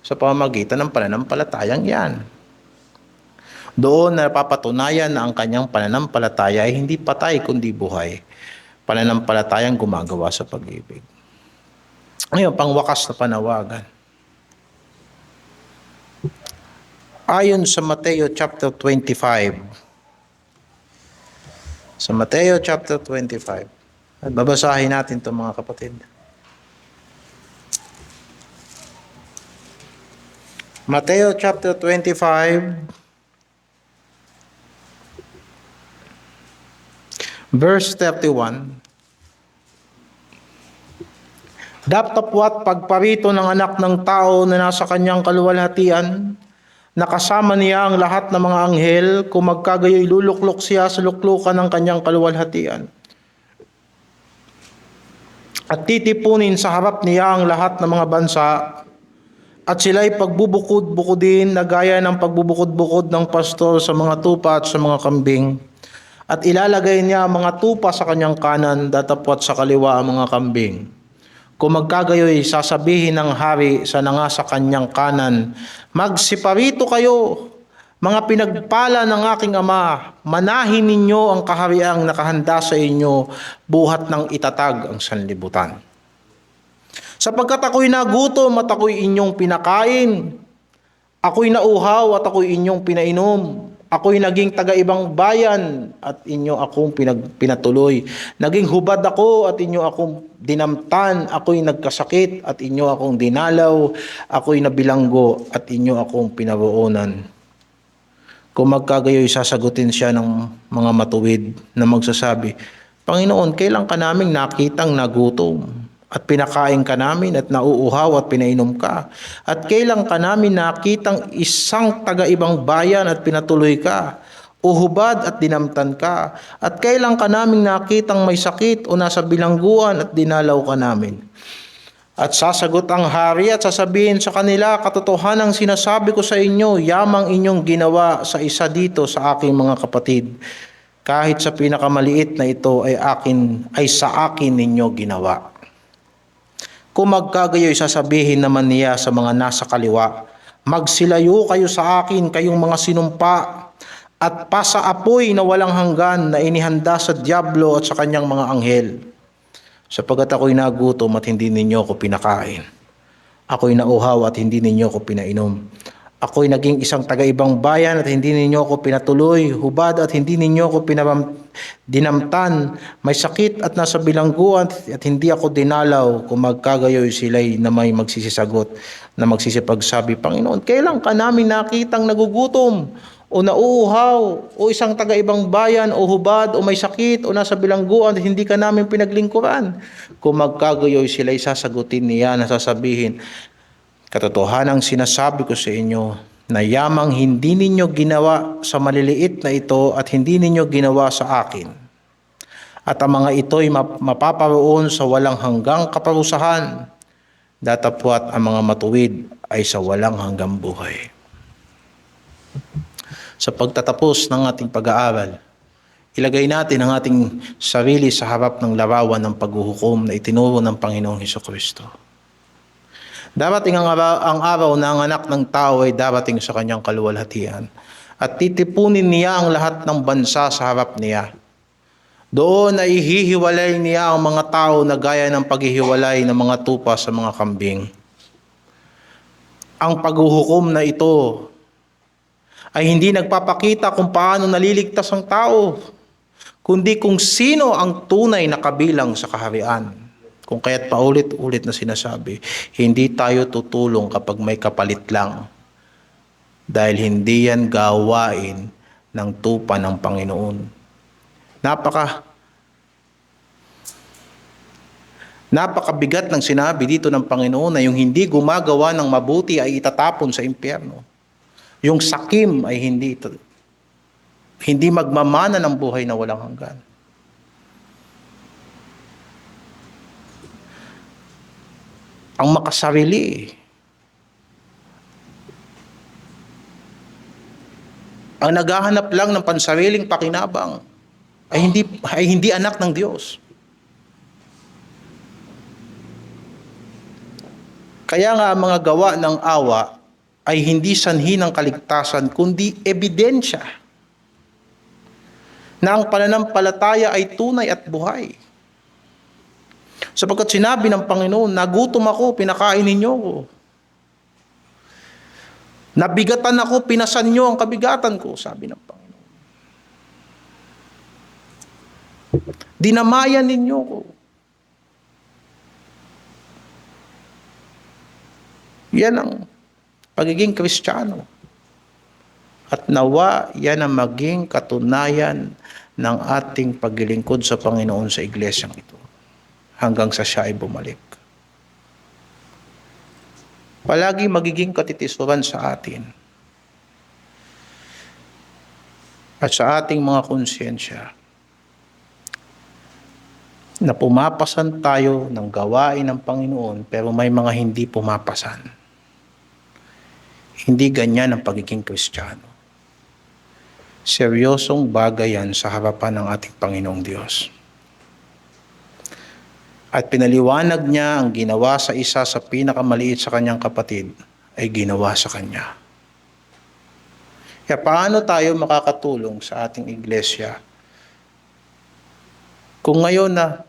Speaker 1: sa pamamagitan ng pananampalatayang yan. Doon napapatunayan na ang kanyang pananampalataya ay hindi patay kundi buhay. Pananampalatayang gumagawa sa pag-ibig. Ngayon, pangwakas na panawagan. Ayon sa Mateo chapter 25. Sa Mateo chapter 25. At babasahin natin ito mga kapatid. Mateo chapter 25. Verse 31. Datapwat pagparito ng anak ng tao na nasa kanyang kaluwalhatian, nakasama niya ang lahat ng mga anghel, kung magkagayoy luluklok siya sa luklukan ng kanyang kaluwalhatian. At titipunin sa harap niya ang lahat ng mga bansa, at sila'y pagbubukod-bukodin na gaya ng pagbubukod-bukod ng pastor sa mga tupa at sa mga kambing. At ilalagay niya ang mga tupa sa kanyang kanan, datapwat sa kaliwa ang mga kambing. Kung magkagayoy, sasabihin ng hari sa nanga sa kanyang kanan, magsiparito kayo, mga pinagpala ng aking ama, manahin ninyo ang kahariang nakahanda sa inyo, buhat ng itatag ang sanlibutan. Sapagkat ako'y nagutom at ako'y inyong pinakain, ako'y nauhaw at ako'y inyong pinainom, ako'y naging taga-ibang bayan at inyo akong pinatuloy. Naging hubad ako at inyo akong dinamtan. Ako'y nagkasakit at inyo akong dinalaw. Ako'y nabilanggo at inyo akong pinaroonan. Kung magkagayoy, sasagutin siya ng mga matuwid na magsasabi, Panginoon, kailan ka naming nakitang nagutom at pinakain ka namin at nauuhaw at pinainom ka? At kailan ka namin nakitang isang taga-ibang bayan at pinatuloy ka? O hubad at dinamtan ka? At kailan ka namin nakitang may sakit o nasa bilangguan at dinalaw ka namin? At sasagot ang hari at sasabihin sa kanila, katotohanang sinasabi ko sa inyo, yamang inyong ginawa sa isa dito sa aking mga kapatid. Kahit sa pinakamaliit na ito ay sa akin ninyo ginawa. Kung magkagayoy, sasabihin naman niya sa mga nasa kaliwa, magsilayo kayo sa akin, kayong mga sinumpa, at pasaapoy na walang hanggan na inihanda sa dyablo at sa kanyang mga anghel. Sapagat ako'y nagutom at hindi ninyo ako pinakain. Ako'y nauhaw at hindi ninyo ako pinainom. Ako'y naging isang taga-ibang bayan at hindi ninyo ako pinatuloy, hubad at hindi ninyo ako dinamtan, may sakit at nasa bilangguan at hindi ako dinalaw. Kung magkagayoy, sila'y na may magsisisagot na magsisipagsabi, Panginoon, kailan ka namin nakitang nagugutom o nauuhaw o isang taga-ibang bayan o hubad o may sakit o nasa bilangguan at hindi ka namin pinaglingkuran? Kung magkagayoy, sila'y sasagutin niya na sasabihin, katotohanang sinasabi ko sa inyo na yamang hindi ninyo ginawa sa maliliit na ito at hindi ninyo ginawa sa akin. At ang mga ito'y mapaparoon sa walang hanggang kaparusahan, datapwat ang mga matuwid ay sa walang hanggang buhay. Sa pagtatapos ng ating pag-aaral, ilagay natin ang ating sarili sa harap ng larawan ng paghuhukom na itinuro ng Panginoong Hesukristo. Darating ang araw na ang anak ng tao ay darating sa kanyang kaluwalhatian at titipunin niya ang lahat ng bansa sa harap niya. Doon ay hihiwalay niya ang mga tao na gaya ng paghihiwalay ng mga tupa sa mga kambing. Ang paghuhukom na ito ay hindi nagpapakita kung paano naliligtas ang tao, kundi kung sino ang tunay na kabilang sa kaharian. Kung kaya't paulit-ulit na sinasabi, hindi tayo tutulong kapag may kapalit lang. Dahil hindi yan gawain ng tupa ng Panginoon. Napakabigat ng sinabi dito ng Panginoon na yung hindi gumagawa ng mabuti ay itatapon sa impyerno. Yung sakim ay hindi magmamana ng buhay na walang hanggan. Ang makasarili, ang naghahanap lang ng pansariling pakinabang ay hindi anak ng Diyos. Kaya nga ang mga gawa ng awa ay hindi sanhi ng kaligtasan kundi ebidensya na ang pananampalataya ay tunay at buhay. Sapagkat sinabi ng Panginoon, nagutom ako, pinakain ninyo ko. Nabigatan ako, pinasan nyo ang kabigatan ko, sabi ng Panginoon. Dinamayan ninyo ko. Yan ang pagiging Kristiyano. At nawa, yan ang maging katunayan ng ating paglilingkod sa Panginoon sa iglesyang ito. Hanggang sa siya ay bumalik. Palagi magiging katitisuran sa atin at sa ating mga konsyensya na pumapasan tayo ng gawain ng Panginoon pero may mga hindi pumapasan. Hindi ganyan ang pagiging Kristiyano. Seryosong bagay yan sa harapan ng ating Panginoong Diyos. At pinaliwanag niya ang ginawa sa isa sa pinakamaliit sa kanyang kapatid ay ginawa sa kanya. Kaya paano tayo makakatulong sa ating iglesia? Kung ngayon na,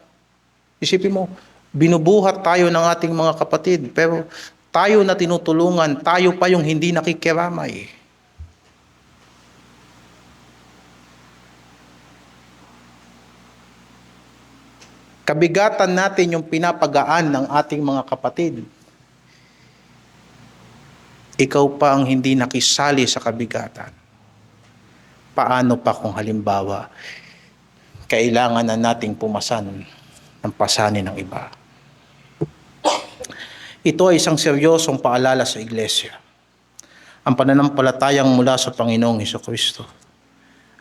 Speaker 1: isipin mo, binubuhat tayo ng ating mga kapatid, pero tayo na tinutulungan, tayo pa yung hindi nakikiramay. Kabigatan natin yung pinapagaan ng ating mga kapatid. Ikaw pa ang hindi nakisali sa kabigatan. Paano pa kung halimbawa, kailangan na nating pumasan ng pasanin ng iba? Ito ay isang seryosong paalala sa iglesia. Ang pananampalatayang mula sa Panginoong Hesukristo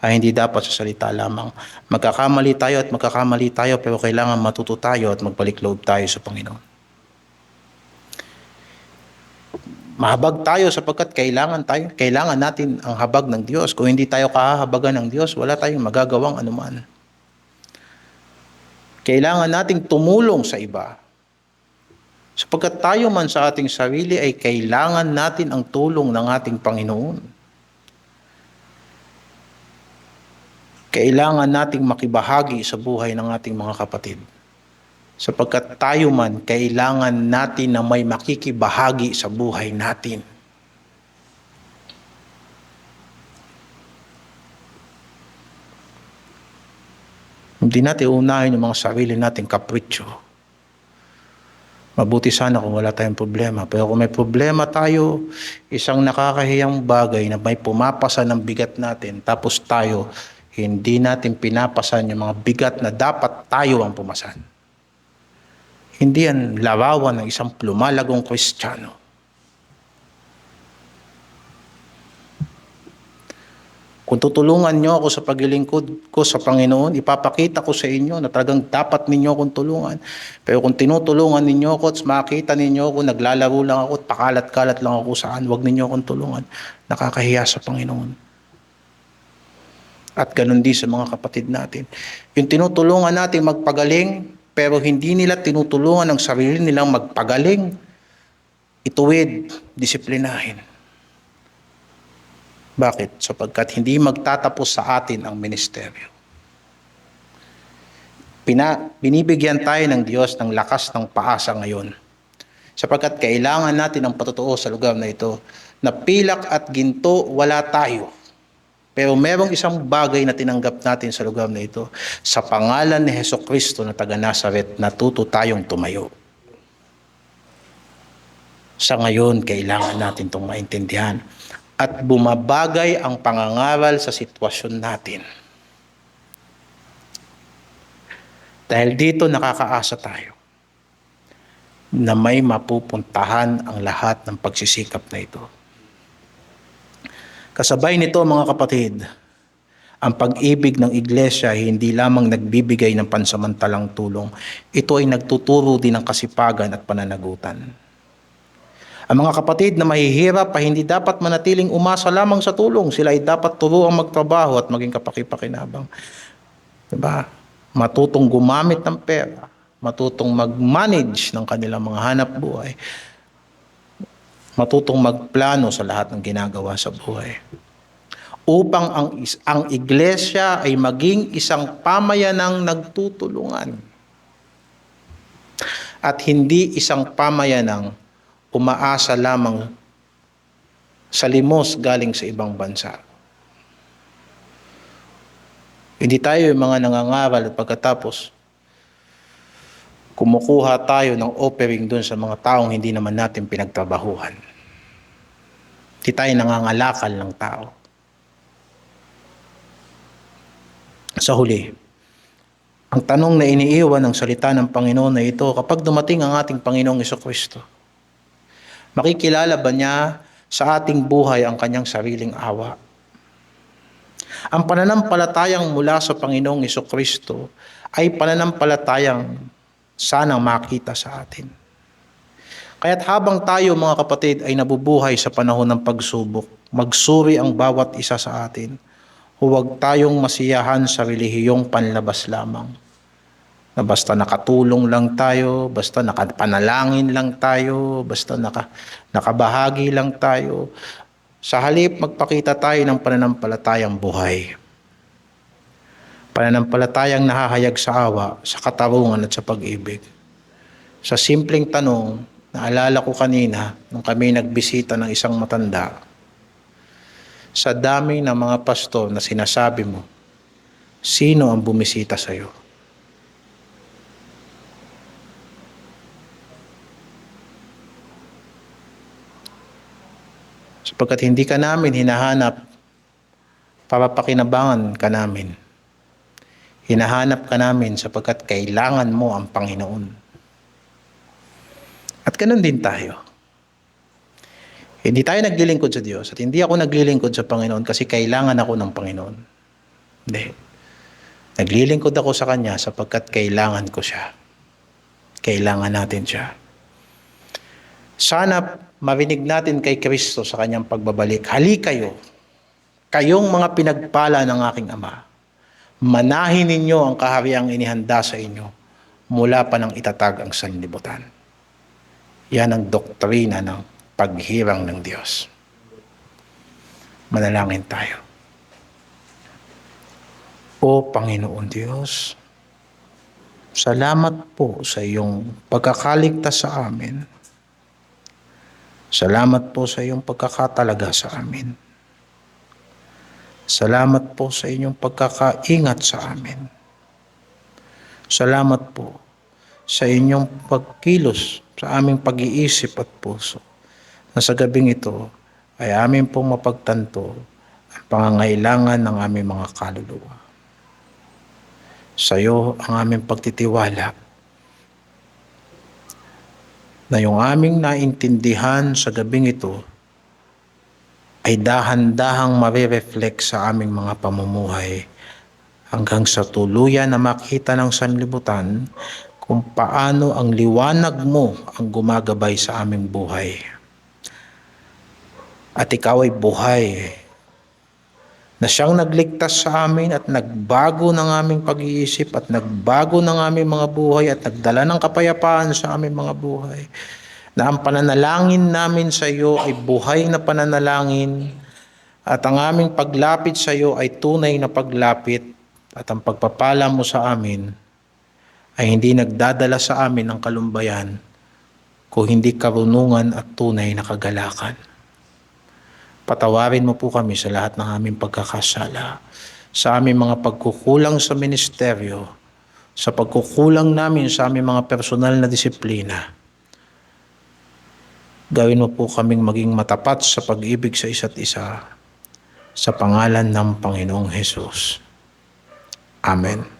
Speaker 1: ay hindi dapat sa salita lamang. Magkakamali tayo pero kailangan matuto tayo at magbalik loob tayo sa Panginoon. Mahabag tayo sapagkat kailangan natin ang habag ng Diyos. Kung hindi tayo kahahabagan ng Diyos, wala tayong magagawang anuman. Kailangan nating tumulong sa iba. Sapagkat tayo man sa ating sarili ay kailangan natin ang tulong ng ating Panginoon. Kailangan nating makibahagi sa buhay ng ating mga kapatid. Sapagkat tayo man, kailangan natin na may makikibahagi sa buhay natin. Hindi natin unahin yung mga sarili nating kapritsyo. Mabuti sana kung wala tayong problema. Pero kung may problema tayo, isang nakakahiyang bagay na may pumapasa ng bigat natin, tapos tayo, hindi natin pinapasan yung mga bigat na dapat tayo ang pumasan. Hindi yan larawan ng isang lumalagong Kristiyano. Kung tutulungan nyo ako sa paglilingkod ko sa Panginoon, ipapakita ko sa inyo na talagang dapat ninyo akong tulungan. Pero kung tinutulungan ninyo ako at makita ninyo ako, naglalaro lang ako at pakalat-kalat lang ako saan, huwag ninyo akong tulungan. Nakakahiya sa Panginoon. At ganun din sa mga kapatid natin. Yung tinutulungan natin magpagaling, pero hindi nila tinutulungan ang sarili nilang magpagaling, ituwid, disiplinahin. Bakit? Sapagkat hindi magtatapos sa atin ang ministeryo. Binibigyan tayo ng Diyos ng lakas ng paasa ngayon. Sapagkat kailangan natin ng patotoo sa lugar na ito, na pilak at ginto wala tayo. Pero merong isang bagay na tinanggap natin sa lugar na ito. Sa pangalan ni Hesukristo na taga Nazaret, natuto tayong tumayo. Sa ngayon, kailangan natin itong maintindihan. At bumabagay ang pangangaral sa sitwasyon natin. Dahil dito nakakaasa tayo na may mapupuntahan ang lahat ng pagsisikap na ito. Kasabay nito mga kapatid, ang pag-ibig ng iglesia ay hindi lamang nagbibigay ng pansamantalang tulong. Ito ay nagtuturo din ng kasipagan at pananagutan. Ang mga kapatid na mahihirap ay hindi dapat manatiling umasa lamang sa tulong. Sila ay dapat turuang magtrabaho at maging kapakipakinabang. Diba? Matutong gumamit ng pera, matutong mag-manage ng kanilang mga hanap buhay, matutong magplano sa lahat ng ginagawa sa buhay. Upang ang iglesia ay maging isang pamayanang nagtutulungan. At hindi isang pamayanang umaasa lamang sa limos galing sa ibang bansa. Hindi tayo yung mga nangangaral at pagkatapos kumukuha tayo ng offering dun sa mga taong hindi naman natin pinagtrabahuhan. Hindi tayo nangangalakal ng tao. Sa huli, ang tanong na iniiwan ng salita ng Panginoon na ito, kapag dumating ang ating Panginoong Hesukristo, makikilala ba niya sa ating buhay ang kanyang sariling awa? Ang pananampalatayang mula sa Panginoong Hesukristo ay pananampalatayang sanang makita sa atin. Kaya't habang tayo mga kapatid ay nabubuhay sa panahon ng pagsubok, magsuri ang bawat isa sa atin. Huwag tayong masiyahan sa relihiyong panlabas lamang. Na basta nakatulong lang tayo, basta nakapanalangin lang tayo, basta nakabahagi lang tayo. Sa halip, magpakita tayo ng pananampalatayang buhay. Pananampalatayang nahahayag sa awa, sa katarungan at sa pag-ibig. Sa simpleng tanong, naalala ko kanina nung kami nagbisita ng isang matanda, sa dami ng mga pastor na sinasabi mo, sino ang bumisita sa iyo? Sapagkat hindi ka namin hinahanap para pakinabangan ka namin. Hinahanap ka namin sapagkat kailangan mo ang Panginoon. At ganun din tayo. Hindi tayo naglilingkod sa Diyos at hindi ako naglilingkod sa Panginoon kasi kailangan ako ng Panginoon. Hindi. Naglilingkod ako sa Kanya sapagkat kailangan ko siya. Kailangan natin siya. Sana marinig natin kay Kristo sa Kanyang pagbabalik. Hali kayo, kayong mga pinagpala ng aking Ama. Manahin ninyo ang kahariang inihanda sa inyo mula pa nang itatag ang sanlibutan. Yan ang doktrina ng paghirang ng Diyos. Manalangin tayo. O Panginoon Diyos, salamat po sa iyong pagkakaligtas sa amin. Salamat po sa iyong pagkakatalaga sa amin. Salamat po sa inyong pagkakaingat sa amin. Salamat po sa inyong pagkilos sa aming pag-iisip at puso na sa gabing ito ay amin pong mapagtanto ang pangangailangan ng aming mga kaluluwa. Sa iyo ang aming pagtitiwala na yung aming naintindihan sa gabing ito ay dahan-dahang marireflect sa aming mga pamumuhay hanggang sa tuluyan na makita ng sanlibutan kung paano ang liwanag mo ang gumagabay sa aming buhay. At ikaw ay buhay na siyang nagligtas sa amin at nagbago ng aming pag-iisip at nagbago ng aming mga buhay at nagdala ng kapayapaan sa aming mga buhay. Na ang pananalangin namin sa iyo ay buhay na pananalangin at ang aming paglapit sa iyo ay tunay na paglapit at ang pagpapala mo sa amin ay hindi nagdadala sa amin ng kalumbayan kung hindi karunungan at tunay na kagalakan. Patawarin mo po kami sa lahat ng aming pagkakasala, sa aming mga pagkukulang sa ministeryo, sa pagkukulang namin sa aming mga personal na disiplina. Gawin mo po kaming maging matapat sa pag-ibig sa isa't isa, sa pangalan ng Panginoong Hesus. Amen.